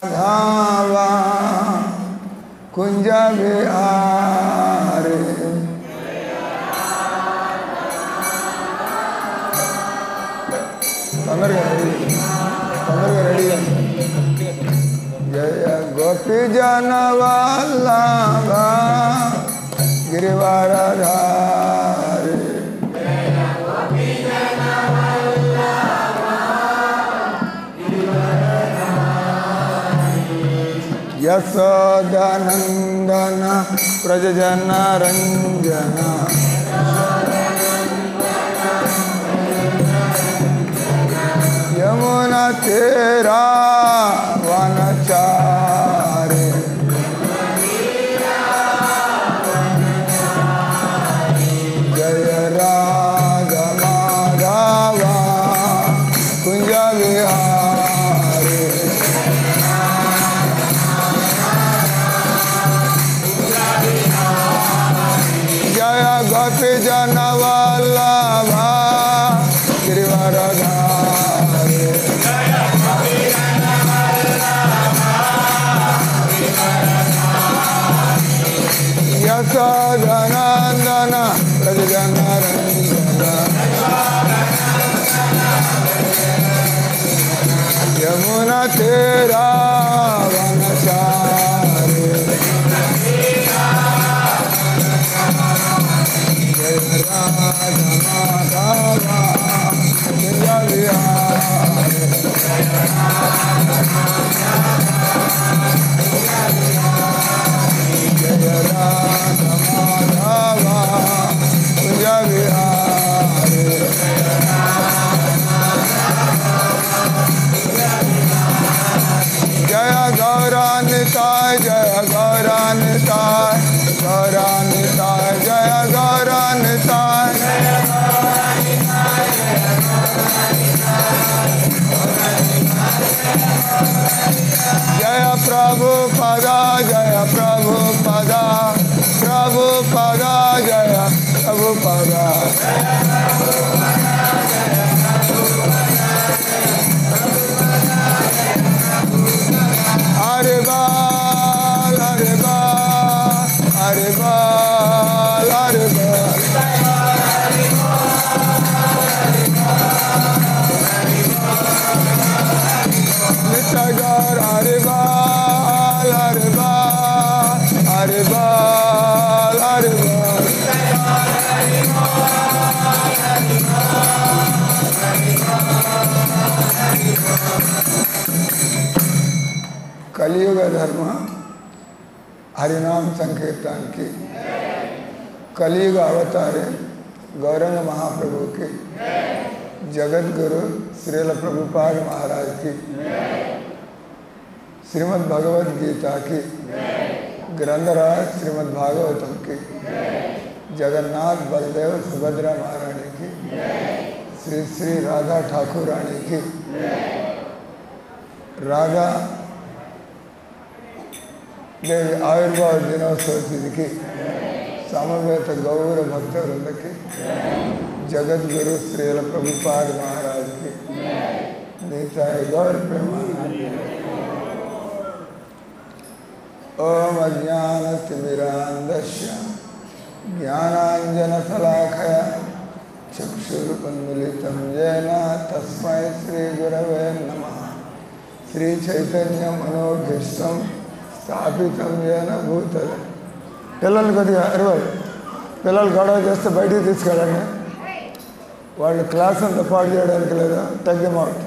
धावा कुंज विहारे तंदरगा रेडी जय गोपी जन वल्लभ गिरिवरधारी यशोदानंदन प्रजजन रंजन यमुना तेरा वनचारे जय राधा माधवा कुंज विहारे जय गोपी जन वल्लभ गिरिवरधारी यशोदानंदन प्रजजन रंजन यमुना तेरा वनचारे जय राधा माधवा कुंज विहारे जय राधा माधवा कुंज विहारे जय गौरानिताय जय गौरानिताय गौरानिताय जय गौरानिताय जय प्रभु पदा जय प्रभु पदा प्रभु पदा जय प्रभु पदा हरे बाल हरे बाल हरे बाल हरे बाल नित्य गौर हरे बाल हरे बाल हरे बाल हरे बाल कलियुग धर्म हरिनाम संकीर्तन की कलियुग अवतारे गौरंग महाप्रभु की जगत गुरु श्रील प्रभुपाद महाराज की श्रीमद् भगवद गीता की ग्रंथराज श्रीमद् भागवतम की जगन्नाथ बलदेव सुभद्रा महारानी की श्री श्री राधा ठाकुर रानी की राधा देवी आविर्भाव दिनोत्सव तिथि की समवेत गौर भक्त वृंद की जगत गुरु श्रील प्रभुपाद महाराज की निताय गौर प्रेमानंद। ओम अज्ञानतिमिरान्धस्य ज्ञानाञ्जनशलाकया चक्षुरुन्मीलितं येन तस्मै श्रीगुरवे नमः। श्रीचैतन्यमनोभीष्टं स्थापितं येन भूतले। పిల్లలు కొద్దిగా అరవై పిల్లలు గొడవ చేస్తే బయటికి తీసుకెళ్ళండి. వాళ్ళు క్లాస్ అంతా పాడు చేయడానికి లేదా తగ్గమవుట్.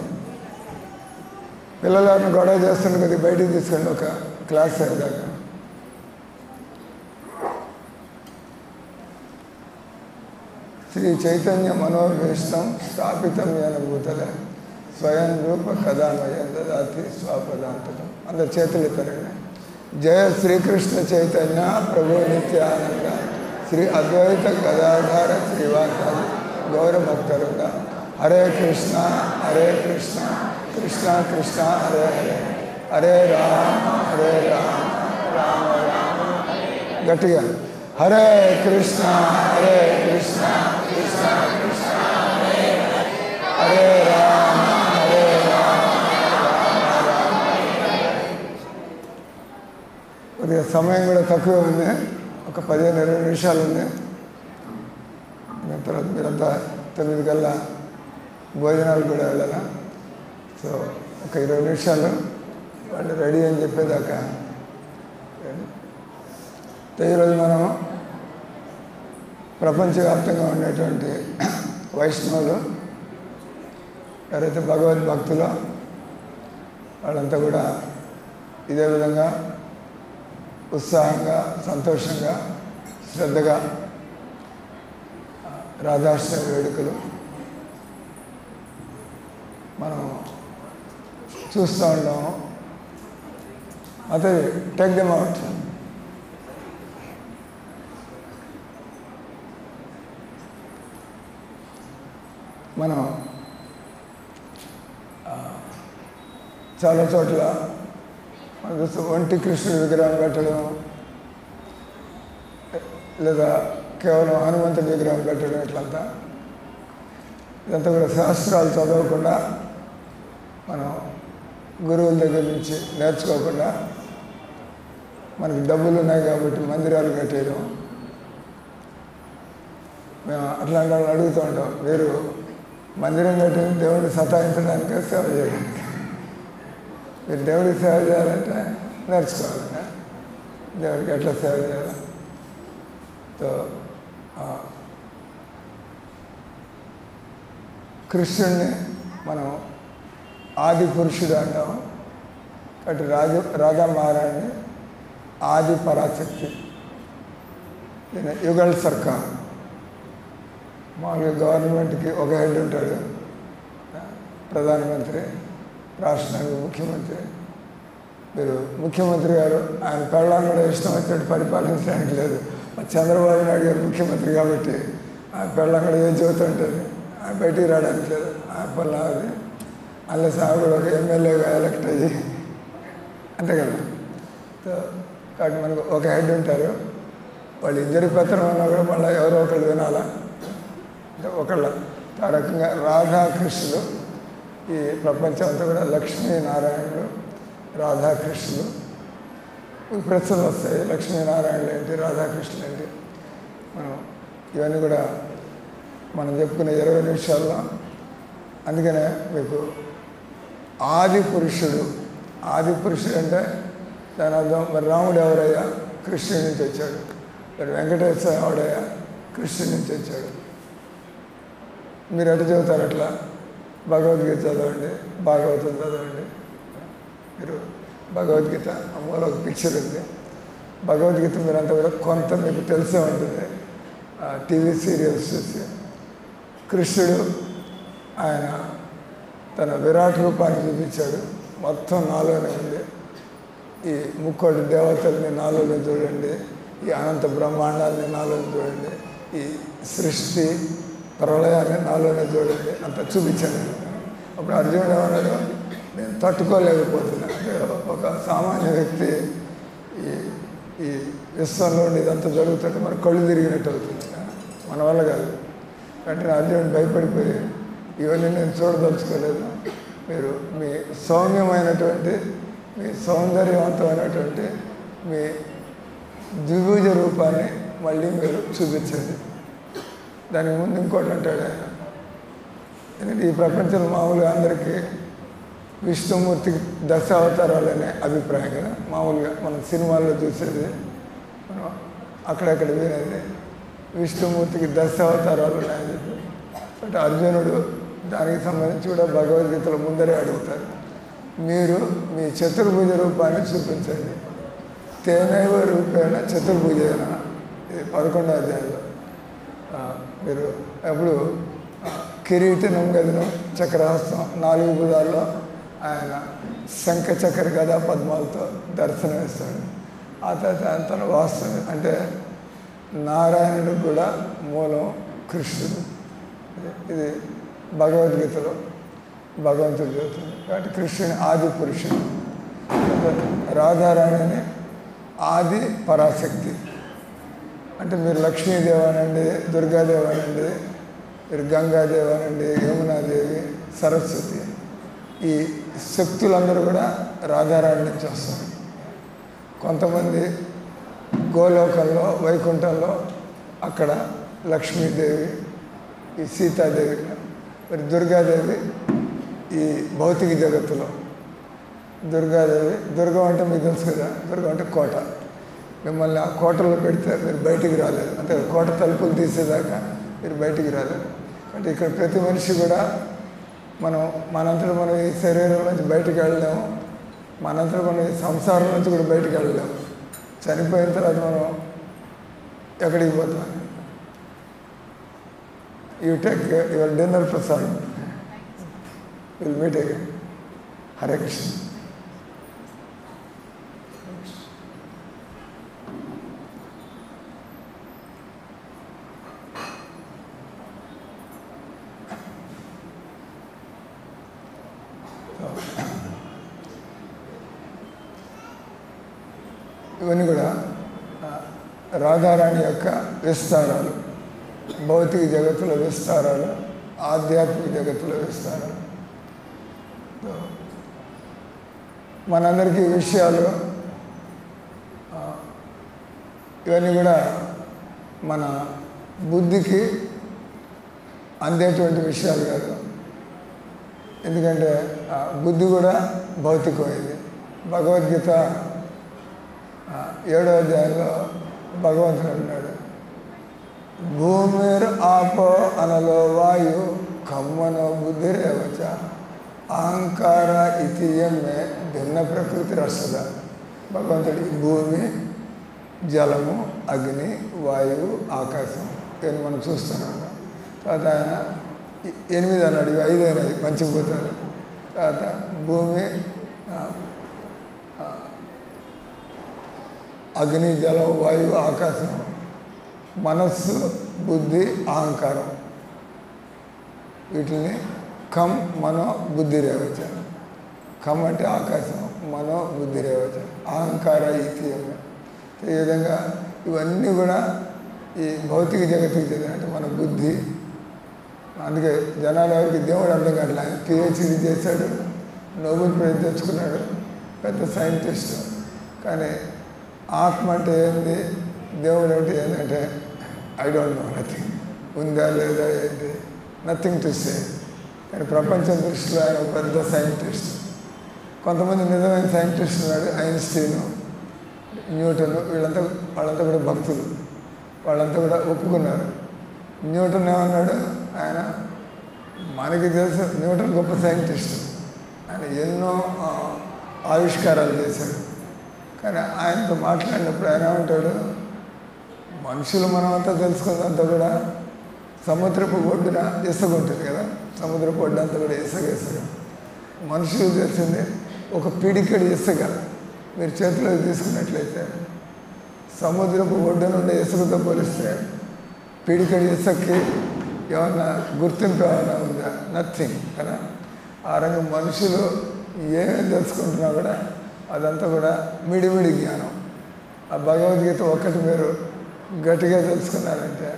పిల్లలు ఎవరిని గొడవ చేస్తున్న కొద్దిగా బయటికి తీసుకెళ్ళండి ఒక క్లాస్ అయ్యేదాకా. శ్రీ చైతన్య మనోభీష్టం స్థాపితం ఏన భూతలే స్వయం రూప కథామయం దదాతి స్వపదాంతకం. అందరు చేతులు ఎత్తారండి. जय श्री कृष्ण चैतन्य प्रभु नित्यानंद श्री अद्वैत गदाधर श्रीवासादि गौर भक्तवृंद। हरे कृष्णा कृष्णा कृष्णा हरे हरे हरे राम राम राम गट्टिगा हरे कृष्णा कृष्णा कृष्णा हरे हरे राम కొద్దిగా సమయం కూడా తక్కువ ఉంది, ఒక 15-20 నిమిషాలు ఉంది. తర్వాత మీరంతా 9 కల్లా భోజనాలు కూడా వెళ్ళాలా. సో ఒక 20 నిమిషాలు వాళ్ళు రెడీ అని చెప్పేదాకా. ఈరోజు మనం ప్రపంచవ్యాప్తంగా ఉండేటువంటి వైష్ణవులు ఎవరైతే భగవద్భక్తులో వాళ్ళంతా కూడా ఇదే విధంగా ఉత్సాహంగా, సంతోషంగా, శ్రద్ధగా రాధాష్టమి వేడుకలు మనం చూస్తూ ఉంటాము. అదే టేక్ దెమ్ అవుట్. మనం చాలా చోట్ల మనం చూస్తే ఒంటి కృష్ణుడి విగ్రహం పెట్టడం, లేదా కేవలం హనుమంతుడి విగ్రహం పెట్టడం, ఇట్లంతా ఇదంతా కూడా శాస్త్రాలు చదవకుండా, మనం గురువుల దగ్గర నుంచి నేర్చుకోకుండా, మనకి డబ్బులు ఉన్నాయి కాబట్టి మందిరాలు కట్టేయడం. మేము అట్లాంటి వాళ్ళు అడుగుతూ ఉంటాం, మీరు మందిరం కట్టింది దేవుడిని సతాయించడానికే, సేవ చేయడానికి. మీరు దేవుడికి సేవ చేయాలంటే నేర్చుకోవాలి, దేవుడికి ఎట్లా సేవ చేయాలి. సో కృష్ణుడిని మనం ఆది పురుషుడు అంటాము. కాబట్టి రాధా మహారాణి ఆది పరాశక్తి. దీని యుగల్ సర్కార్. మామూలుగా గవర్నమెంట్కి ఒక హెడ్ ఉంటాడు, ప్రధానమంత్రి, రాష్ట్రానికి ముఖ్యమంత్రి. మీరు ముఖ్యమంత్రి గారు ఆయన పెళ్ళాన్ని కూడా ఇష్టం వచ్చినట్టు పరిపాలించడానికి లేదు. చంద్రబాబు నాయుడు గారు ముఖ్యమంత్రి కాబట్టి ఆయన పెళ్ళం కూడా ఏం చెబుతుంటుంది, ఆయన బయటికి రావడానికి లేదు. ఆయన పనులు అది అల్లెస్ ఆవిడ కూడా ఒక ఎమ్మెల్యేగా ఎలక్ట్ అయ్యి, అంతే కదా. కాబట్టి మనకు ఒక హెడ్ ఉంటారు. వాళ్ళు ఇద్దరి పెత్తనం ఉన్నా కూడా మళ్ళీ ఎవరో ఒకళ్ళు వినాలా, అంటే ఒకళ్ళ. ఆ రకంగా రాధాకృష్ణులు ఈ ప్రపంచం అంతా కూడా లక్ష్మీనారాయణులు, రాధాకృష్ణులు. ప్రశ్నలు వస్తాయి, లక్ష్మీనారాయణులు ఏంటి, రాధాకృష్ణులు ఏంటి. మనం ఇవన్నీ కూడా మనం చెప్పుకునే 20 నిమిషాల్లో. అందుకనే మీకు ఆది పురుషుడు. ఆది పురుషుడు అంటే దాని అర్థం, మరి రాముడు ఎవరయ్యా, కృష్ణుడి నుంచి వచ్చాడు. మరి వెంకటేశ్వర ఎవడయ్యా, కృష్ణుడి నుంచి వచ్చాడు. మీరు ఎట్లా చదువుతారు, అట్లా భగవద్గీత చదవండి, భాగవతం చదవండి. మీరు భగవద్గీత అమ్మలో ఒక పిక్చర్ ఉంది. భగవద్గీత మీరంతా కూడా కొంత మీకు తెలిసే ఉంటుంది, టీవీ సీరియల్స్ చూసి. కృష్ణుడు ఆయన తన విరాట్ రూపాన్ని చూపించాడు, మొత్తం నాలోనే ఉంది. ఈ 3 దేవతల్ని నాలోనే చూడండి, ఈ అనంత బ్రహ్మాండాన్ని నాలోనే చూడండి, ఈ సృష్టి ప్రళయాన్ని నాలోనే చూడండి, అంత చూపించాను. అప్పుడు అర్జునుడు ఏమన్నాడు, నేను తట్టుకోలేకపోతున్నా. అంటే ఒక సామాన్య వ్యక్తి ఈ విశ్వంలో ఇదంతా జరుగుతుంటే మరి కళ్ళు తిరిగినట్టు అవుతుంది, మన వల్ల కాదు. వెంటనే అర్జునుడు భయపడిపోయి, ఇవన్నీ నేను చూడదలుచుకోలేదు, మీరు మీ సౌమ్యమైనటువంటి, మీ సౌందర్యవంతమైనటువంటి మీ ద్విభుజ రూపాన్ని మళ్ళీ మీరు చూపించండి. దానికి ముందు ఇంకోటి అంటాడు ఆయన. ఎందుకంటే ఈ ప్రపంచంలో మామూలుగా అందరికీ విష్ణుమూర్తికి 10 అవతారాలనే అభిప్రాయం కదా. మామూలుగా మనం సినిమాల్లో చూసేది, మనం అక్కడక్కడ వినేది, విష్ణుమూర్తికి 10 అవతారాలు ఉన్నాయని చెప్పి. బట్ అర్జునుడు దానికి సంబంధించి కూడా భగవద్గీతలో ముందరే అడుగుతారు, మీరు మీ చతుర్భుజ రూపాన్ని చూపించండి. తేనైవ రూపేణ చతుర్భుజేన, ఇది 11వ అధ్యాయంలో. మీరు ఎప్పుడు కిరీటనం గదినం చక్రహస్తం 4 భుజాల్లో ఆయన శంఖ చక్ర గదా పద్మాలతో దర్శనమిస్తాడు. ఆ తర్వాత ఆయన తన వాస్తవం అంటే నారాయణుడు కూడా మూలం కృష్ణుడు. ఇది భగవద్గీతలో భగవంతుడు చెబుతుంది. కాబట్టి కృష్ణుని ఆది పురుషుడు, రాధారాణిని ఆది పరాశక్తి. అంటే మీరు లక్ష్మీదేవనండి, దుర్గాదేవనండి, మీరు గంగాదేవనండి, యమునాదేవి, సరస్వతి, ఈ శక్తులందరూ కూడా రాధారాణి నుంచి వస్తారు. కొంతమంది గోలోకంలో వైకుంఠంలో అక్కడ లక్ష్మీదేవి, ఈ సీతాదేవి, మరి దుర్గాదేవి ఈ భౌతిక జగత్తులో. దుర్గాదేవి, దుర్గం అంటే మీకు తెలుసు కదా, దుర్గం అంటే కోట. మిమ్మల్ని ఆ కోటలో పెడితే మీరు బయటికి రాలేరు, అంటే కోట తలుపులు తీసేదాకా మీరు బయటికి రాలేరు. అంటే ఇక్కడ ప్రతి మనిషి కూడా మనంతటా మనం ఈ శరీరం నుంచి బయటికి వెళ్ళలేము, మనంతటా మనం ఈ సంసారం నుంచి కూడా బయటికి వెళ్ళలేము. చనిపోయిన తర్వాత మనం ఎక్కడికి పోతాం? యూ టేక్ యువర్ డిన్నర్ ప్రసాదం, will meet again. Hare Krishna. ఇవన్నీ కూడా రాధారాణి యొక్క విస్తారాలు, భౌతిక జగత్తుల విస్తారాలు, ఆధ్యాత్మిక జగత్తుల విస్తారాలు. మనందరికీ ఈ విషయాలు ఇవన్నీ కూడా మన బుద్ధికి అందేటువంటి విషయాలు కాదు. ఎందుకంటే బుద్ధి కూడా భౌతికమైంది. భగవద్గీత 7వ అధ్యాయంలో భగవంతుడు అన్నాడు, భూమిర్ ఆపో అనలో వాయు కమ్మనో బుద్ధిరేవచ అహంకార ఇతియమే భిన్న ప్రకృతి రసద. భగవంతుడి భూమి, జలము, అగ్ని, వాయువు, ఆకాశం ఇవన్నీ మనం చూస్తున్నాం. తర్వాత ఆయన 8 అన్నాడు, ఇవి 5 అయినది పంచభూతాలు. తర్వాత భూమి, అగ్ని, జలం, వాయువు, ఆకాశం, మనస్సు, బుద్ధి, అహంకారం. వీటిని కమ్ మనో బుద్ధి రేవచ. కమ్ అంటే ఆకాశం, మనో బుద్ధి రేవచ అహంకార ఇతియం. ఈ విధంగా ఇవన్నీ కూడా ఈ భౌతిక జగత్తుకి చెందినట్టు మన బుద్ధి. అందుకే జనాలు ఎవరికి దేవుడు అర్థం కావట్లేదు. ఆయన పిహెచ్డీ చేశాడు, నోబెల్ ప్రైజ్ తెచ్చుకున్నాడు, పెద్ద సైంటిస్ట్. కానీ ఆత్మ అంటే ఏంది, దేవుడు అంటే ఏంటంటే ఐ డోంట్ నో, నథింగ్. ఉందా లేదా ఏంటి, నథింగ్ టు సే. కానీ ప్రపంచం దృష్టిలో ఆయన ఒక పెద్ద సైంటిస్ట్. కొంతమంది నిజమైన సైంటిస్ట్ ఉన్నాడు, ఐన్స్టీను, న్యూటన్, వాళ్ళంతా కూడా భక్తులు. వాళ్ళంతా కూడా ఒప్పుకున్నారు. న్యూటన్ ఏమన్నాడు, ఆయన మనకి తెలుసు న్యూటన్ గొప్ప సైంటిస్ట్, ఆయన ఎన్నో ఆవిష్కారాలు చేశాడు. కానీ ఆయనతో మాట్లాడినప్పుడు ఆయన ఏమంటాడు, మనుషులు మనమంతా తెలుసుకున్నంతా కూడా సముద్రపు ఒడ్డున ఇసుక ఉంటుంది కదా, సముద్రపు ఒడ్డు అంతా కూడా ఇసుక. మనుషులు తెలిసింది ఒక పిడికెడు ఇసుక మీరు చేతిలో తీసుకున్నట్లయితే సముద్రపు ఒడ్డు నుండి ఇసుకతో పోలిస్తే పిడికెడు ఇసుకకి ఏమన్నా గుర్తింపు ఏమైనా ఉందా? నథింగ్ కదా. ఆ రంగం మనుషులు ఏమేమి తెలుసుకుంటున్నా కూడా అదంతా కూడా మిడిమిడి జ్ఞానం. ఆ భగవద్గీత ఒక్కటి మీరు గట్టిగా తెలుసుకున్నారంటే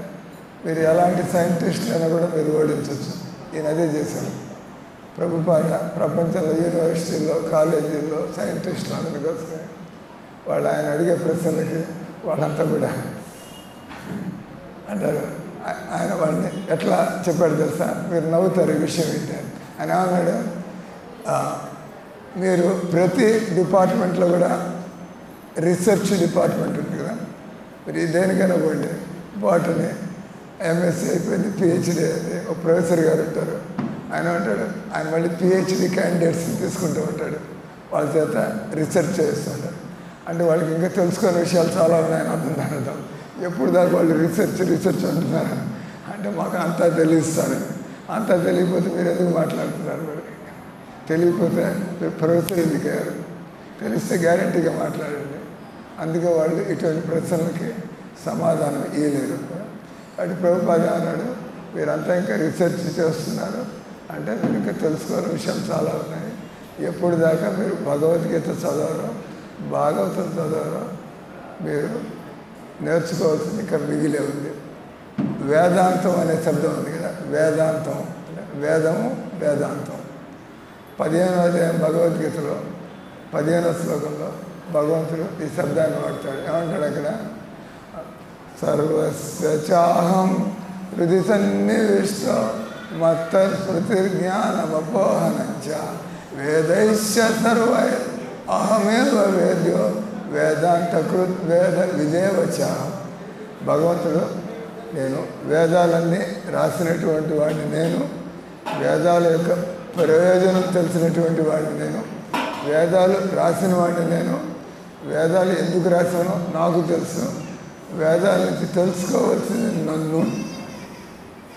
మీరు ఎలాంటి సైంటిస్టులైనా కూడా మీరు ఓడించవచ్చు. ఈయన అదే చేశారు. ప్రభుపాద ప్రపంచంలో యూనివర్సిటీల్లో, కాలేజీల్లో సైంటిస్టులు అందరికీ వస్తాయి. వాళ్ళు ఆయన అడిగే ప్రశ్నలకి వాళ్ళంతా కూడా అంటారు. ఆయన వాళ్ళని ఎట్లా చెప్పాడు తెలుసా, మీరు నవ్వుతారు ఈ విషయం ఏంటి. ఆయన ఏమన్నాడు, మీరు ప్రతి డిపార్ట్మెంట్లో కూడా రీసెర్చ్ డిపార్ట్మెంట్ ఉంది కదా, మీరు దేనికైనా పోండి, బాటనీ, ఎంఎస్సీ అయిపోయింది, పిహెచ్డీ అయింది, ఒక ప్రొఫెసర్ గారు ఉంటారు. ఆయన ఉంటాడు, ఆయన మళ్ళీ పిహెచ్డీ క్యాండిడేట్స్ని తీసుకుంటూ ఉంటాడు, వాళ్ళ చేత రీసెర్చ్ చేస్తుంటారు. అంటే వాళ్ళకి ఇంకా తెలుసుకునే విషయాలు చాలా ఉన్నాయని అర్థం. ఎప్పుడు దాకా వాళ్ళు రీసెర్చ్ అంటున్నారు అంటే మాకు అంతా తెలియస్తాను. అంతా తెలియకపోతే మీరు ఎందుకు మాట్లాడుతున్నారు? మరి తెలియకపోతే మీరు ప్రొఫెసర్ ఎందుకు అయ్యారు? తెలిస్తే గ్యారంటీగా మాట్లాడండి. అందుకే వాళ్ళు ఇటువంటి ప్రశ్నలకి సమాధానం ఇవ్వలేరు. అటు ప్రభుపాద అన్నాడు, మీరంతా ఇంకా రీసెర్చ్ చేస్తున్నారు అంటే మీరు ఇంకా తెలుసుకోవాల్సిన విషయాలు చాలా ఉన్నాయి. ఎప్పుడు దాకా మీరు భగవద్గీత చదవరో, భాగవతం చదవరో మీరు నేర్చుకోవాల్సింది ఇంకా మిగిలే ఉంది. వేదాంతం అనే శబ్దం ఉంది కదా, వేదాంతం, వేదము, వేదాంతం. 15వ అధ్యాయం భగవద్గీతలో 15వ శ్లోకంలో భగవంతుడు ఈ శబ్దాన్ని వాడతాడు. ఏమంటాడు అక్కడ? సర్వస్య చాహం హృది సన్నివిష్ట మత్తస్మృతిర్జ్ఞానమపోహనంచ వేదైశ్చ సర్వై అహమేవ వేద్యో వేదాంతకృత్ వేద విదేవచ. భగవంతుడు నేను వేదాలన్నీ రాసినటువంటి వాడిని, నేను వేదాల యొక్క ప్రయోజనం తెలిసినటువంటి వాడిని, నేను వేదాలు రాసిన వాడిని, నేను వేదాలు ఎందుకు రాశానో నాకు తెలుసు, వేదాల నుంచి తెలుసుకోవాల్సింది నన్ను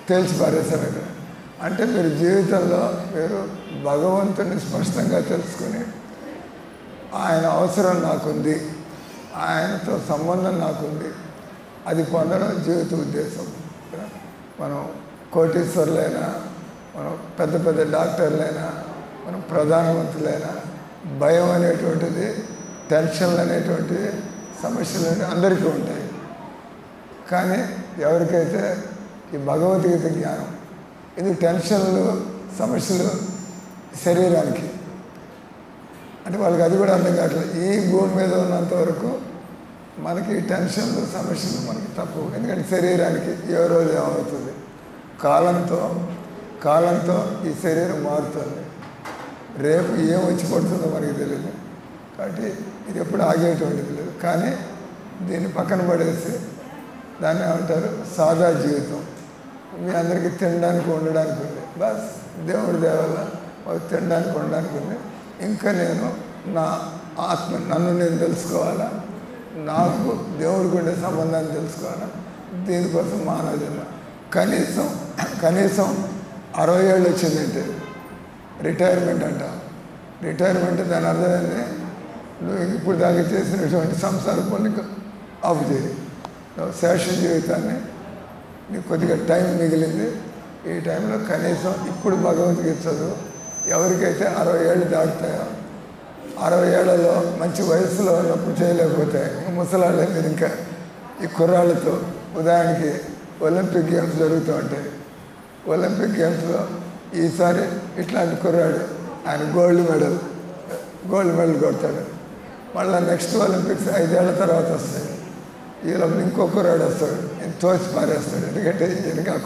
తెలిసి పారేశాను అక్కడ. అంటే మీరు జీవితంలో మీరు భగవంతుని స్పష్టంగా తెలుసుకుని ఆయన అవసరం నాకుంది, ఆయనతో సంబంధం నాకుంది, అది పొందడం జీవిత ఉద్దేశం. మనం కోటీశ్వరులైనా, మనం పెద్ద పెద్ద డాక్టర్లైనా, మనం ప్రధానమంత్రులైనా భయం అనేటువంటిది, టెన్షన్లు అనేటువంటివి, సమస్యలు అందరికీ ఉంటాయి. కానీ ఎవరికైతే ఈ భగవద్గీత జ్ఞానం, ఇది టెన్షన్లు సమస్యలు శరీరానికి, అంటే వాళ్ళకి అది కూడా అర్థం కావట్లేదు. ఈ భూమి మీద ఉన్నంత వరకు మనకి టెన్షన్లు సమస్యలు మనకి తప్పు. ఎందుకంటే శరీరానికి ఏ రోజు ఏమవుతుంది, కాలంతో ఈ శరీరం మారుతుంది. రేపు ఏం వచ్చి పడుతుందో మనకి తెలియదు. కాబట్టి ఇది ఎప్పుడు ఆగేటువంటిది లేదు. కానీ దీన్ని పక్కన పడేసి దాన్ని ఏమంటారు? సాదా జీవితం. మీ అందరికీ తినడానికి ఉండడానికి ఉంది, బస్ దేవుడి దేవల్ల మాకు తినడానికి ఉండడానికి ఉంది. ఇంకా నేను నా ఆత్మ, నన్ను నేను తెలుసుకోవాలా, నాకు దేవుడికి ఉండే సంబంధాన్ని తెలుసుకోవాలా. దీనికోసం మానవ జన్మ. కనీసం 60 ఏళ్ళు వచ్చిందంటే రిటైర్మెంట్ అంట. రిటైర్మెంట్ దాని అర్థమైంది, నువ్వు ఇప్పుడు దాకా చేసినటువంటి సంసార పనులకు ఆపు చేయి, శేష జీవితాన్ని నీకు కొద్దిగా టైం మిగిలింది. ఈ టైంలో కనీసం ఇప్పుడు భగవద్గీత చదువు. ఎవరికైతే 60 ఏళ్ళు దాటుతాయో, 60 ఏళ్లలో మంచి వయసులో ఉన్నప్పుడు చేయలేకపోతే ముసలాళ్ళే మీరు ఇంకా ఈ కుర్రాళ్ళతో, ఉదాహరణకి ఒలింపిక్ గేమ్స్ జరుగుతూ ఉంటాయి. ఒలింపిక్ గేమ్స్లో ఈసారి ఇట్లాంటి కుర్రాడు ఆయన గోల్డ్ మెడల్ కొడతాడు. మళ్ళీ నెక్స్ట్ ఒలింపిక్స్ 5 ఏళ్ల తర్వాత వస్తాయి. ఈ లోపల ఇంకో కుర్రాడు వస్తాడు, తోచి పారేస్తాడు. ఎందుకంటే ఈయనకి ఆ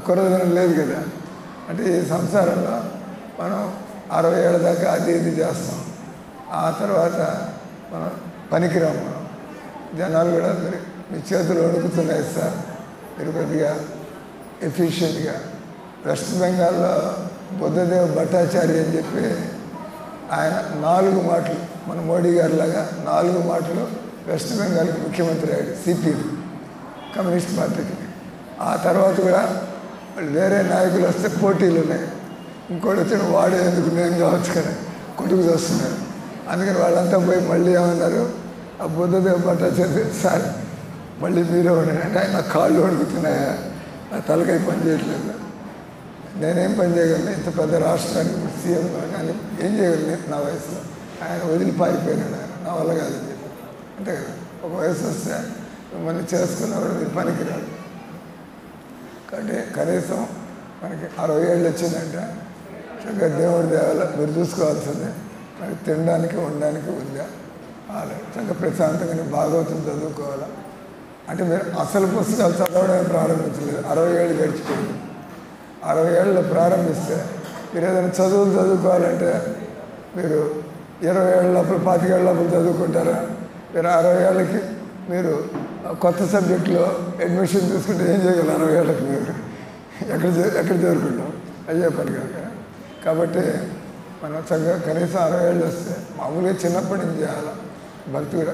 కుర్రదనం లేదు కదా. అంటే ఈ సంసారంలో మనం 60 ఏళ్ళ దాకా అది ఇది చేస్తాం. ఆ తర్వాత మనం పనికిరాము. మనం జనాలు కూడా మీ చేతులు వణుకుతున్నాయి సార్, మీరు కొద్దిగా ఎఫిషియెంట్గా. వెస్ట్ బెంగాల్లో బుద్ధదేవ్ భట్టాచార్య అని చెప్పి ఆయన 4 మాటలు, మన మోడీ గారిలాగా 4 మాటలు వెస్ట్ బెంగాల్కి ముఖ్యమంత్రి అయ్యాడు, సిపిఎం కమ్యూనిస్ట్ పార్టీకి. ఆ తర్వాత కూడా వేరే నాయకులు వస్తే పోటీలు ఉన్నాయి. ఇంకోటి వచ్చిన వాడు ఎందుకు నేను కావచ్చు కదా, కొట్టుకు వస్తున్నారు. అందుకని వాళ్ళంతా పోయి మళ్ళీ ఏమన్నారు, ఆ బుద్ధదేవ్ భట్టాచార్య సార్ మళ్ళీ మీరే ఉన్నాడు అంటే, ఆయన కాళ్ళు వణుకుతున్నాయా, నా తలకాయ పని చేయట్లేదు, నేనేం పని చేయగలను, ఇంత పెద్ద రాష్ట్రానికి సీఎం కానీ ఏం చేయగలను నా వయసులో. ఆయన వదిలి పారిపోయినాడు, ఆయన నా వల్ల కాదని చెప్పి. అంతే కదా, ఒక వయసు వస్తే మిమ్మల్ని చేసుకున్నవాడు మీరు పనికిరాడు. కాబట్టి కనీసం మనకి 60 ఏళ్ళు వచ్చిందంటే చక్కగా దేవుడి దేవాల మీరు చూసుకోవాల్సిందే. మనకి తినడానికి ఉండడానికి ఉందా, చక్కగా ప్రశాంతంగా భాగవతం చదువుకోవాలా. అంటే మీరు అసలు పుస్తకాలు చదవడమే ప్రారంభించలేదు, 60 ఏళ్ళు గడిచిపోయింది. 60 ఏళ్ళు ప్రారంభిస్తే మీరు ఏదైనా చదువులు చదువుకోవాలంటే మీరు 20 ఏళ్ళ లోపల 25 ఏళ్ళ లోపల చదువుకుంటారా? మీరు 60 ఏళ్ళకి మీరు కొత్త సబ్జెక్టులో అడ్మిషన్ తీసుకుంటే ఏం చేయగలరు? 60 ఏళ్ళకి మీరు ఎక్కడ చేరుకుంటాం? అయ్యే పని కాక. కాబట్టి మనం చక్కగా కనీసం 60 ఏళ్ళు వస్తే మామూలుగా చిన్నప్పటి నుంచి చేయాలి. భక్తి కూడా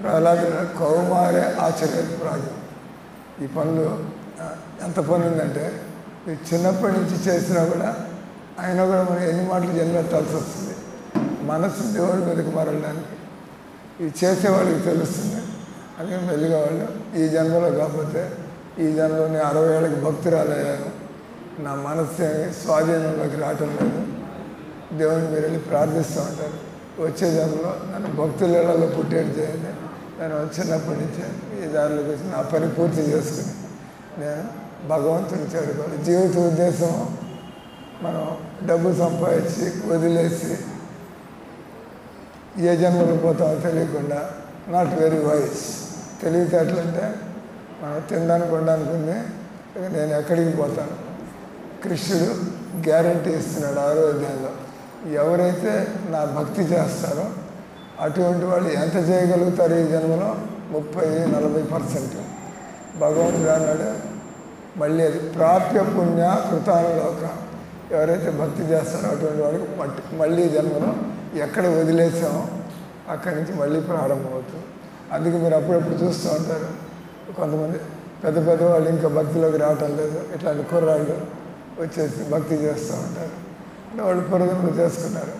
ప్రహ్లాదు కౌమారే ఆచర్య ప్రాజం. ఈ పనులు ఎంత పని ఉందంటే మీరు చిన్నప్పటి నుంచి చేసినా కూడా అయినా కూడా మనం ఎన్ని మాటలు జన్మెత్తాల్సి వస్తుంది. మనసు దేవుడి మీదకి మరలడానికి ఇవి చేసేవాళ్ళకి తెలుస్తుంది. అందుకే మెల్లిగా వాళ్ళు ఈ జన్మలో కాకపోతే ఈ జన్మలో నేను 60 ఏళ్ళకి భక్తురాలయ్యాను, నా మనస్సు స్వాధీనంలోకి రావటం లేదు, దేవుని మీరు వెళ్ళి ప్రార్థిస్తూ ఉంటారు. వచ్చే జన్మలో నన్ను భక్తులలో పుట్టేది చేయండి. నేను చిన్నప్పటి నుంచే ఈ దారిలోకి వచ్చి నా పని పూర్తి చేసుకుని నేను భగవంతుని చేరుకోవాలి. జీవిత ఉద్దేశం మనం డబ్బు సంపాదించి వదిలేసి ఏ జన్మలో పోతామో తెలియకుండా, నాట్ వెరీ వైస్. తెలివితేటలంటే మనం తినడానికి ఉండడానికి ఉంది, నేను ఎక్కడికి పోతాను. కృష్ణుడు గ్యారంటీ ఇస్తున్నాడు 6వ అధ్యాయంలో, ఎవరైతే నా భక్తి చేస్తారో అటువంటి వాళ్ళు ఎంత చేయగలుగుతారు ఈ జన్మలో? 30-40%. భగవంతుడు అన్నాడు మళ్ళీ అది ప్రాప్య పుణ్య కృతానులోక. ఎవరైతే భక్తి చేస్తారో అటువంటి వాడికి మళ్ళీ జన్మలో ఎక్కడ వదిలేసామో అక్కడి నుంచి మళ్ళీ ప్రారంభమవుతుంది. అందుకే మీరు అప్పుడప్పుడు చూస్తూ ఉంటారు, కొంతమంది పెద్ద పెద్ద వాళ్ళు ఇంకా భక్తిలోకి రావటం లేదు, ఇట్లాంటి కుర్రాళ్ళు వచ్చేసి భక్తి చేస్తూ ఉంటారు. అంటే వాళ్ళు పురోగమనం చేసుకున్నారు.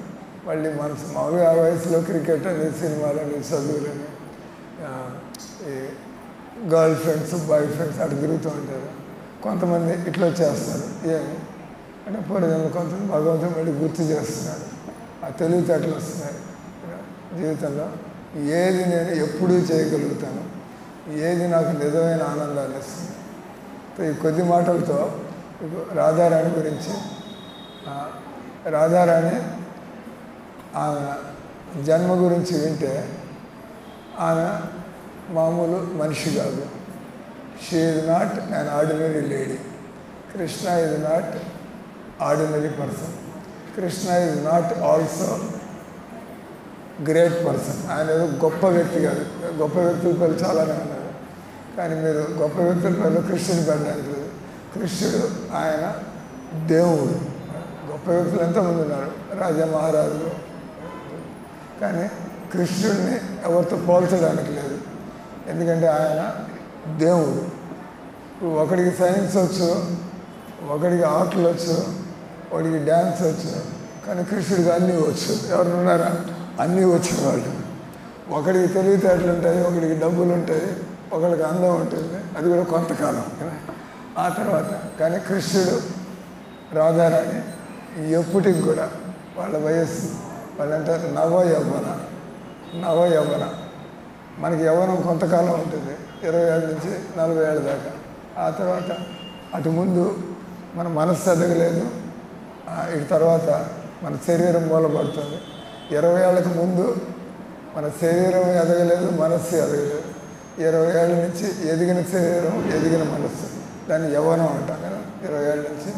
మళ్ళీ మనసు మామూలుగా ఆ వయసులో క్రికెట్ అని, సినిమాలని, చదువులని, ఈ గర్ల్ ఫ్రెండ్స్, బాయ్ ఫ్రెండ్స్ అటు తిరుగుతూ ఉంటారు. కొంతమంది ఇట్లా చేస్తారు. ఏమి అంటే పూర్వజన్మలో కొంతమంది భగవంతుడు మళ్ళీ గుర్తు చేస్తున్నాడు. ఆ తెలివితేటలు వస్తున్నాయి జీవితంలో. ఏది నేను ఎప్పుడూ చేయగలుగుతాను, ఏది నాకు నిజమైన ఆనందాన్ని ఇస్తుంది. ఈ కొద్ది మాటలతో రాధారాణి గురించి, రాధారాణి ఆమె జన్మ గురించి వింటే ఆమె మామూలు మనిషి కాదు. She is not an ordinary lady. Krishna is not ordinary person. Krishna is not also great person. ఆయన ఏదో గొప్ప వ్యక్తి కాదు. గొప్ప వ్యక్తుల పేరు చాలానే ఉన్నారు, కానీ మీరు గొప్ప వ్యక్తుల పేరు కృష్ణుని పెట్టడానికి లేదు. కృష్ణుడు ఆయన దేవుడు. గొప్ప వ్యక్తులు ఎంతోమంది ఉన్నారు, రాజా మహారాజులు, కానీ కృష్ణుడిని ఎవరితో పోల్చడానికి లేదు. ఎందుకంటే ఆయన దేవుడు. ఒకడికి సైన్స్ వచ్చు, ఒకడికి ఆటలు వచ్చు, ఒకడికి డ్యాన్స్ వచ్చు, కానీ కృష్ణుడికి అన్నీ వచ్చు. ఎవరు ఉన్నారా? అన్నీ వచ్చిన వాళ్ళు. ఒకడికి తెలివితేటలు ఉంటాయి, ఒకడికి డబ్బులు ఉంటాయి, ఒకడికి అందం ఉంటుంది, అది కూడా కొంతకాలం. ఆ తర్వాత కానీ కృష్ణుడు రాధారాణి ఎప్పటికి కూడా వాళ్ళ వయస్సు, వాళ్ళంటారు నవయవ్వన. మనకి యవ్వనం కొంతకాలం ఉంటుంది, 20 ఏళ్ళ నుంచి 40 ఏళ్ళ దాకా. ఆ తర్వాత అటు ముందు మన మనస్సు ఎదగలేదు, ఇటు తర్వాత మన శరీరం మూలపడుతుంది. 20 ఏళ్ళకి ముందు మన శరీరం ఎదగలేదు, మనస్సు ఎదగలేదు. 20 ఏళ్ళ నుంచి ఎదిగిన శరీరం, ఎదిగిన మనస్సు, దాన్ని యవ్వనం అంటాం కదా. 20 ఏళ్ళ నుంచి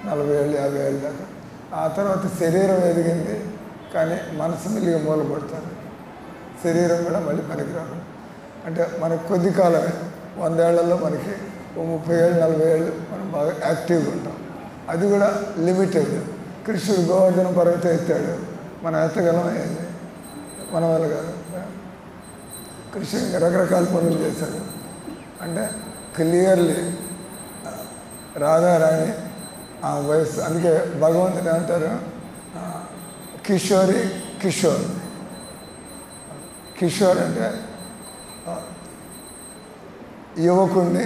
40 ఏళ్ళు, 50 ఏళ్ళ దాకా. ఆ తర్వాత శరీరం ఎదిగింది, కానీ మనసు మెల్లిగా మూలపడుతుంది. శరీరం కూడా మళ్ళీ పనికిరాదు. అంటే మనకు కొద్ది కాలమే, 100 ఏళ్లలో మనకి 30 ఏళ్ళు, 40 ఏళ్ళు మనం బాగా యాక్టివ్గా ఉంటాం. అది కూడా లిమిటెడ్. కృష్ణుడు గోవర్ధన పర్వతం ఎత్తాడు, మనం ఎత్తగలం అయింది, మన వల్ల కాదు. కృష్ణుడికి రకరకాల పనులు చేశాడు. అంటే క్లియర్లీ రాధారాణి ఆ వయస్సు. అందుకే భగవంతుని అంటారు కిషోరి కిషోర్. కిషోర్ అంటే యువకుడిని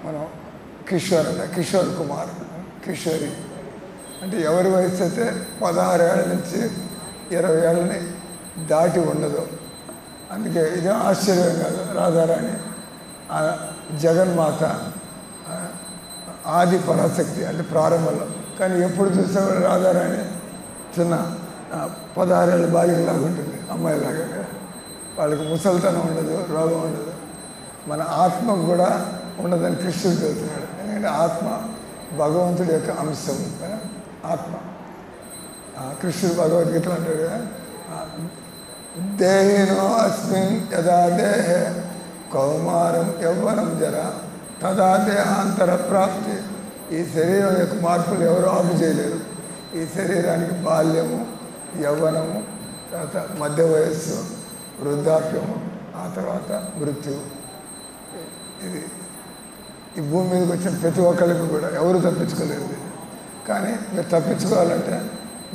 మనం కిషోర్ అంటే కిషోర్ కుమార్. కిషోరి అంటే ఎవరి వయసు అయితే 16 ఏళ్ళ నుంచి 20 ఏళ్ళని దాటి ఉండదు. అందుకే ఇదే ఆశ్చర్యం కాదు. రాధారాణి జగన్మాత, ఆది పరాశక్తి అంటే ప్రారంభంలో. కానీ ఎప్పుడు చూసేవాడు రాధారాణి చిన్న 16 ఏళ్ళ బాలికలాగా ఉంటుంది, అమ్మాయిలాగా. వాళ్ళకి ముసలితనం ఉండదు, రోగం ఉండదు. మన ఆత్మకు కూడా ఉండదని కృష్ణుడు చెబుతున్నాడు. ఎందుకంటే ఆత్మ భగవంతుడి యొక్క అంశం. ఆత్మ కృష్ణుడు భగవద్గీతలో అంటాడు కదా, దేహినో అస్మిన్ యదా దేహే కౌమారం యవ్వనం జర తదా దేహాంతర ప్రాప్తి. ఈ శరీరం యొక్క మార్పులు ఎవరు ఆపు చేయలేరు. ఈ శరీరానికి బాల్యము, యవ్వనము, తర్వాత మధ్య వయస్సు, వృద్ధాప్యము, ఆ తర్వాత మృత్యు. ఇది ఈ భూమి మీదకి వచ్చిన ప్రతి ఒక్కరికి కూడా ఎవరు తప్పించుకోలేరు. కానీ మీరు తప్పించుకోవాలంటే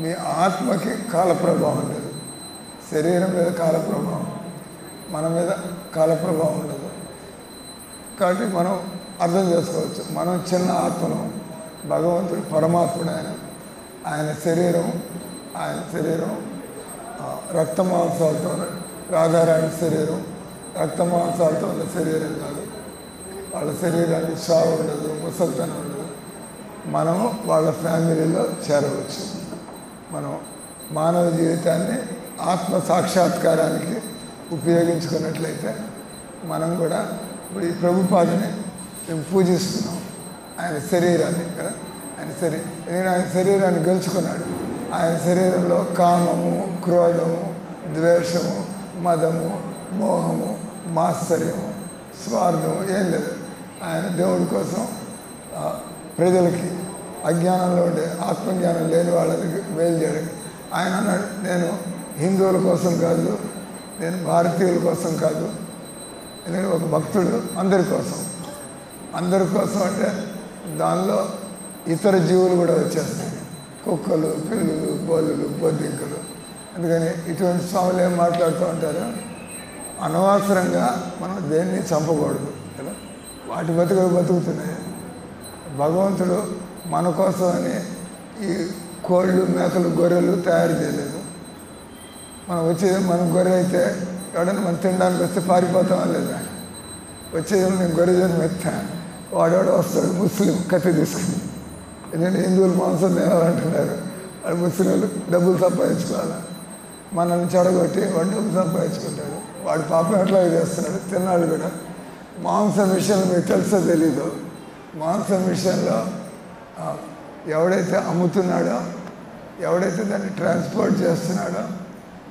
మీ ఆత్మకి కాలప్రభావం లేదు. శరీరం మీద కాలప్రభావం, మన మీద కాలప్రభావం ఉండదు. కాబట్టి మనం అర్థం చేసుకోవచ్చు, మనం చిన్న ఆత్మను, భగవంతుడు పరమాత్ముడు. ఆయన శరీరం రక్తమాంసాలతో, రాధారాణి శరీరం రక్తమాంసాలతో ఉన్న శరీరం కాదు. వాళ్ళ శరీరానికి సావు ఉండదు, ముసలితనం ఉండదు. మనము వాళ్ళ ఫ్యామిలీలో చేరవచ్చు. మనం మానవ జీవితాన్ని ఆత్మ సాక్షాత్కారానికి ఉపయోగించుకున్నట్లయితే మనం కూడా ఇప్పుడు ఈ ప్రభుపాదని మేము పూజిస్తున్నాం. ఆయన శరీరాన్ని కదా, ఆయన శరీరాన్ని గెలుచుకున్నాడు. ఆయన శరీరంలో కామము, క్రోధము, ద్వేషము, మదము, మోహము, మాత్సర్యము, స్వార్థము ఏం లేదు. ఆయన దేవుడి కోసం ప్రజలకి, అజ్ఞానంలో ఉండే ఆత్మజ్ఞానం లేని వాళ్ళకి మేలు చేయడం. ఆయన అన్నాడు, నేను హిందువుల కోసం కాదు, నేను భారతీయుల కోసం కాదు, ఎందుకంటే ఒక భక్తుడు అందరి కోసం అంటే దానిలో ఇతర జీవులు కూడా వచ్చేస్తాయి, కుక్కలు, పిల్లులు, బోలులు, బొద్దింకలు. అందుకని ఇటువంటి స్వాములు ఏం మాట్లాడుతూ ఉంటారు, అనవసరంగా మనం దేన్ని చంపకూడదు కదా, వాటి బతుకుతున్నాయి. భగవంతుడు మన కోసమని ఈ కోళ్ళు, మేకలు, గొర్రెలు తయారు చేయలేదు. మనం వచ్చేది, మనం గొర్రె అయితే ఎవడన్నా మనం తినడానికి వస్తే పారిపోతామా లేదా? వచ్చేది నేను గొర్రె జన్మ ఎత్తా, వాడెవడో వస్తాడు ముస్లిం కత్తి తీసుకుని. ఎందుకంటే హిందువులు మాంసం తినాలంటున్నారు, వాడు ముస్లింలు డబ్బులు సంపాదించుకోవాలి. మనల్ని చెడగొట్టి వాడు డబ్బులు సంపాదించుకుంటాడు. వాడు పాపం ఎట్లా చేస్తున్నాడు, తిన్నాడు కూడా. మాంసం విషయంలో మీకు తెలుసో తెలీదు, మాంసం విషయంలో ఎవడైతే అమ్ముతున్నాడో, ఎవడైతే దాన్ని ట్రాన్స్పోర్ట్ చేస్తున్నాడో,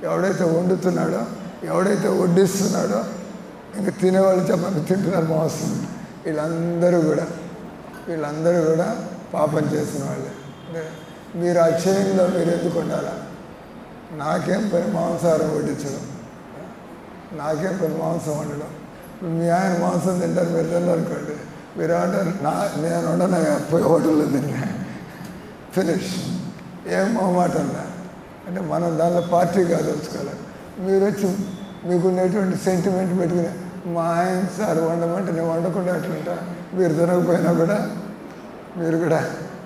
ఎవడైతే వండుతున్నాడో, ఎవడైతే వడ్డిస్తున్నాడో, ఇంకా తినేవాళ్ళు చెప్పండి తింటున్నారు మాంసం. వీళ్ళందరూ కూడా పాపం చేసిన వాళ్ళే. మీరు ఆ చైన్లో మీరు ఎందుకు ఉండాలా? నాకేం పని మాంసాహారం వడ్డించడం, నాకేం పని మాంసం వండడం. మీ ఆయన మాంసం తింటారు, మీరు తిన్నారనుకోండి, మీరు అంటారు నేను వండన పోయి హోటల్లో తిన్నా, ఫినిష్. ఏం మొహమాటంలా అంటే మనం దానిలో పార్టీ కాదలుచుకోవాలి. మీరు వచ్చి మీకున్నటువంటి సెంటిమెంట్ పెట్టుకుని మా ఆయన సార్ వండమంటే నేను వండకుండా అట్లుంటా, మీరు తినకపోయినా కూడా మీరు కూడా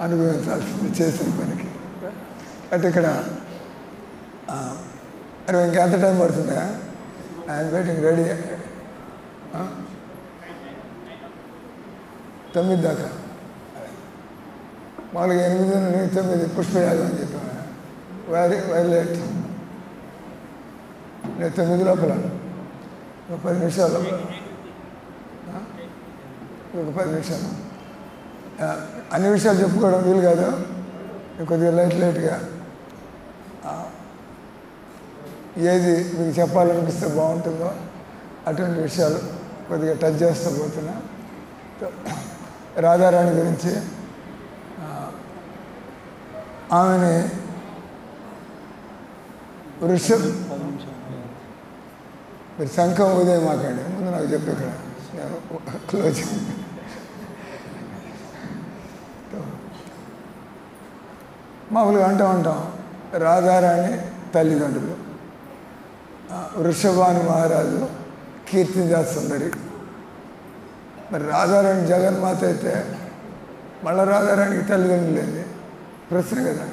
అనుభవించాల్సింది చేసిన పనికి. అంటే ఇక్కడ అరే ఇంకెంత టైం పడుతుందా? I'm waiting ready. 9 దాకా, మామూలుగా 8 నుండి 9 పుష్పయాగం అని చెప్పాను. Very late. నేను 9 లోపల 10 నిమిషాల లోపల, ఒక 10 నిమిషాలు. అన్ని విషయాలు చెప్పుకోవడం వీలు కాదు, కొద్దిగా లేట్గా ఏది మీకు చెప్పాలనిపిస్తే బాగుంటుందో అటువంటి విషయాలు కొద్దిగా టచ్ చేస్తూ పోతున్నా. రాధారాణి గురించి, ఆమెని మీరు శంఖం ఉదయం మాకండి ముందు నాకు చెప్పి ఇక్కడ నేను క్లోజ్. మామూలుగా అంటాం రాధారాణి తల్లిదండ్రులు, వృషభాను మహారాజు, కీర్తింజా సుందరి. మరి రాధారాణి జగన్మాత అయితే మళ్ళీ రాధారాణికి తల్లిదండ్రులు లేని ప్రశ్న కదా.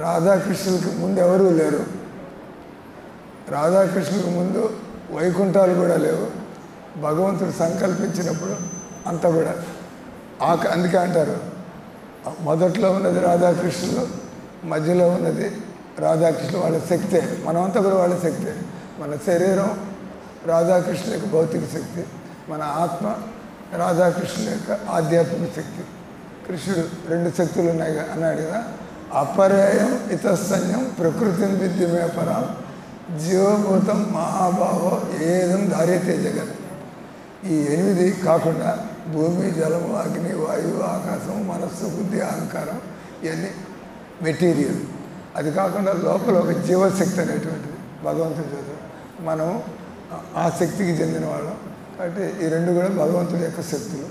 రాధాకృష్ణులకి ముందు ఎవరూ లేరు, రాధాకృష్ణులకు ముందు వైకుంఠాలు కూడా లేవు. భగవంతుడు సంకల్పించినప్పుడు అంతా కూడా అందుకే అంటారు మొదట్లో ఉన్నది రాధాకృష్ణులు, మధ్యలో ఉన్నది రాధాకృష్ణులు, వాళ్ళ శక్తే. మనమంతా కూడా వాళ్ళ శక్తే. మన శరీరం రాధాకృష్ణుల యొక్క భౌతిక శక్తి, మన ఆత్మ రాధాకృష్ణుల యొక్క ఆధ్యాత్మిక శక్తి. కృష్ణుడు 2 శక్తులు ఉన్నాయి అన్నాడు కదా. అపరేయం ఇతసన్యం ప్రకృతిని విద్యమే పరం జీవభూతం మహాభావో ఏదం ధార్యతే జగత్. ఈ 8 కాకుండా భూమి, జలము, అగ్ని, వాయువు, ఆకాశం, మనస్సు, బుద్ధి, అహంకారం ఇవన్నీ మెటీరియల్. అది కాకుండా లోపల ఒక జీవశక్తి అనేటువంటిది భగవంతుడి చేత. మనం ఆ శక్తికి చెందిన వాళ్ళం కాబట్టి ఈ 2 కూడా భగవంతుడి యొక్క శక్తులు.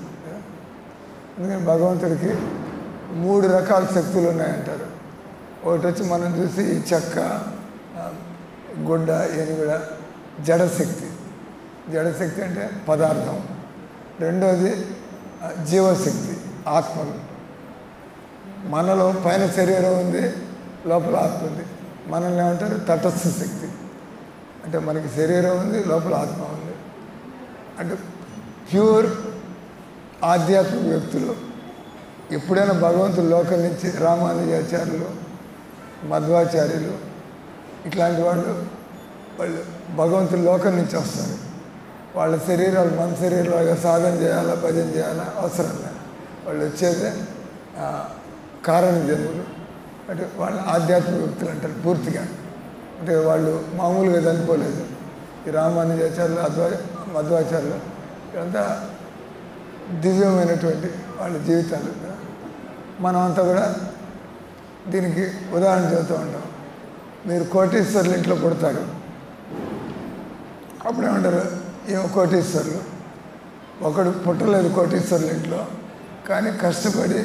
ఎందుకంటే భగవంతుడికి 3 రకాల శక్తులు ఉన్నాయంటారు. ఒకటి వచ్చి మనం చూసి ఈ చెక్క, గుడ్డ, ఇవన్నీ కూడా జడశక్తి. జడశక్తి అంటే పదార్థం. రెండోది జీవశక్తి, ఆత్మలు. మనలో పైన శరీరం ఉంది, లోపల ఆత్మ ఉంది. మనల్ని ఏమంటారు తటస్థ శక్తి. అంటే మనకి శరీరం ఉంది, లోపల ఆత్మ ఉంది. అంటే ప్యూర్ ఆధ్యాత్మిక వ్యక్తులు ఎప్పుడైనా భగవంతుడు లోకం నుంచి రామానుజాచార్యులు, మధ్వాచార్యులు, ఇట్లాంటి వాళ్ళు భగవంతుని లోకం నుంచి వస్తారు. వాళ్ళ శరీరాలు మన శరీరాలుగా సాధన చేయాలా, భజన చేయాలా అవసరం లేదు. వాళ్ళు వచ్చేదే కారణ జన్ములు. అంటే వాళ్ళ ఆధ్యాత్మిక వ్యక్తులు అంటారు పూర్తిగా. అంటే వాళ్ళు మామూలుగా చనిపోలేదు. ఈ రామానుజాచార్యులు, మధ్వాచార్యులు ఇదంతా దివ్యమైనటువంటి వాళ్ళ జీవితాలు. మనం అంతా కూడా దీనికి ఉదాహరణ చెబుతూ ఉంటాం. మీరు కోటీశ్వరులు ఇంట్లో పుడతారు, అప్పుడేమంటారు ఏమో కోటీశ్వరులు. ఒకడు పుట్టలేదు కోటీశ్వరుల ఇంట్లో, కానీ కష్టపడి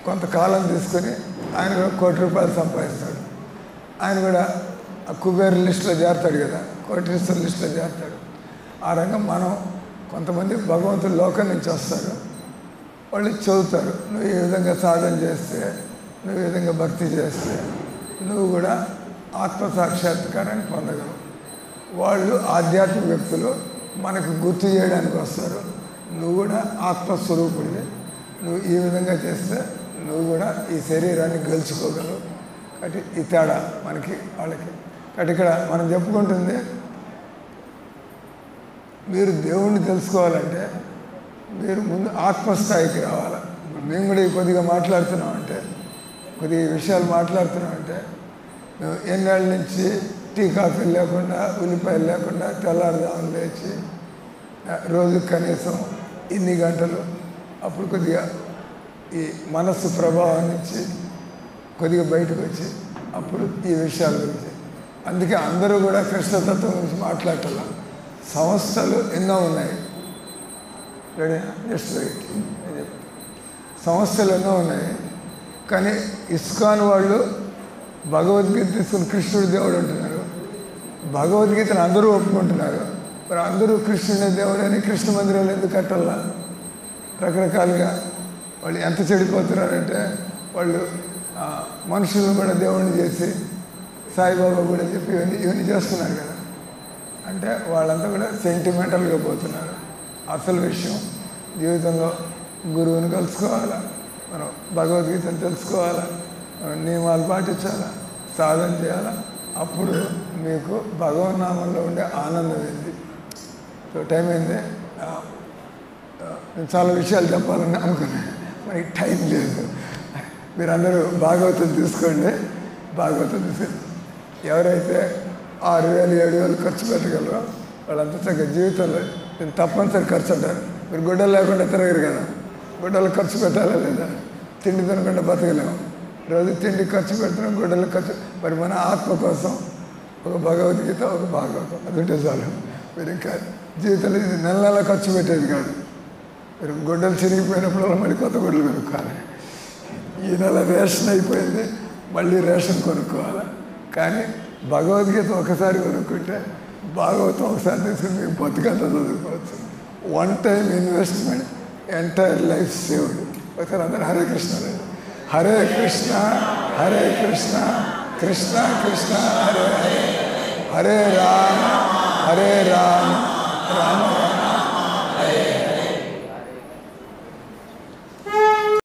కొంతకాలం తీసుకొని ఆయన కూడా ₹1,00,00,000 సంపాదిస్తాడు. ఆయన కూడా ఆ కుబేర్ లిస్టులో చేరతాడు కదా, కోటీశ్వర లిస్టులో చేరతాడు. ఆ రంగం మనం కొంతమంది భగవంతుడు లోకం నుంచి వస్తారు. వాళ్ళు చదువుతారు, నువ్వు ఈ విధంగా సాధన చేస్తే, నువ్వు ఈ విధంగా భక్తి చేస్తే నువ్వు కూడా ఆత్మసాక్షాత్కారాన్ని పొందగలవు. వాళ్ళు ఆధ్యాత్మిక వ్యక్తులు మనకు గుర్తు చేయడానికి వస్తారు. నువ్వు కూడా ఆత్మస్వరూపుడివి, నువ్వు ఈ విధంగా చేస్తే నువ్వు కూడా ఈ శరీరాన్ని గెలుచుకోగలవు. కాబట్టి ఈ తేడా మనకి వాళ్ళకి. కాబట్టి ఇక్కడ మనం చెప్పుకుంటుంది, మీరు దేవుణ్ణి తెలుసుకోవాలంటే మీరు ముందు ఆత్మస్థాయికి రావాలి. మేము కూడా కొద్దిగా మాట్లాడుతున్నామంటే, కొద్దిగా విషయాలు మాట్లాడుతున్నామంటే, మేము ఎన్నేళ్ళ నుంచి టీ కాఫీ లేకుండా, ఉల్లిపాయలు లేకుండా తెల్లారుదామని లేచి రోజుకి కనీసం ఇన్ని గంటలు, అప్పుడు కొద్దిగా ఈ మనస్సు ప్రభావం నుంచి కొద్దిగా బయటకు వచ్చి అప్పుడు ఈ విషయాల గురించి. అందుకే అందరూ కూడా కృష్ణతత్వం గురించి మాట్లాడాల. సంస్థలు ఎన్నో ఉన్నాయి, రెడీ జస్ట్ రైట్ సంస్థలు ఎన్నో ఉన్నాయి. కానీ ఇస్కాన్ వాళ్ళు భగవద్గీత తీసుకుని కృష్ణుడు దేవుడు అంటున్నారు. భగవద్గీతను అందరూ ఒప్పుకుంటున్నారు. మరి అందరూ కృష్ణుడే దేవుడు అని కృష్ణ మందిరాలు ఎందుకు కట్టాలా? రకరకాలుగా వాళ్ళు ఎంత చెడిపోతున్నారంటే, వాళ్ళు మనుషులను కూడా దేవుణ్ణి చేసి సాయిబాబా కూడా చెప్పి ఇవన్నీ చేస్తున్నారు కదా. అంటే వాళ్ళంతా కూడా సెంటిమెంటల్గా పోతున్నారు. అసలు విషయం జీవితంలో గురువుని కలుసుకోవాలా, మనం భగవద్గీతను తెలుసుకోవాలా, మనం నియమాలు పాటించాలా, సాధన చేయాలా. అప్పుడు మీకు భగవన్నామంలో ఉండే ఆనందం ఏంది. సో టైం అయింది. నేను చాలా విషయాలు చెప్పాలని అనుకున్నాను, మనకి టైం లేదు. మీరందరూ భాగవతం తీసుకోండి. భాగవతం తీసుకొని ఎవరైతే 6,000 7,000 ఖర్చు పెట్టగలరో వాళ్ళంతా చక్కగా జీవితంలో నేను తప్పనిసరి ఖర్చు అంటారు. మీరు గుడ్డలు లేకుండా తిరగరు కదా, గుడ్డలు ఖర్చు పెట్టాలా లేదా? తిండి తినకుండా బతకలేము. రోజు తిండి ఖర్చు పెడుతున్నాం, గుడ్డలు ఖర్చు. మరి మన ఆత్మ కోసం ఒక భగవద్గీత, ఒక భాగవతం అది ఉంటే చాలు. మీరు ఇంకా జీవితంలో ఇది నెల నెల ఖర్చు పెట్టేది కాదు. మీరు గుడ్డలు చిరిగిపోయినప్పుడు మళ్ళీ కొత్త గుడ్డలు కొనుక్కోవాలి. ఈ నెల రేషన్ అయిపోయింది, మళ్ళీ రేషన్ కొనుక్కోవాలి. కానీ భగవద్గీత ఒకసారి కొనుక్కుంటే భాగవతం ఒకసారి తీసుకుని మీకు బతుకంతా చదువుకోవచ్చు. One time investment, entire life saved. ఒకసారి అందరూ హరే కృష్ణ, హరే కృష్ణ హరే కృష్ణ కృష్ణ కృష్ణ హరే హరే, హరే రామ రామ రామ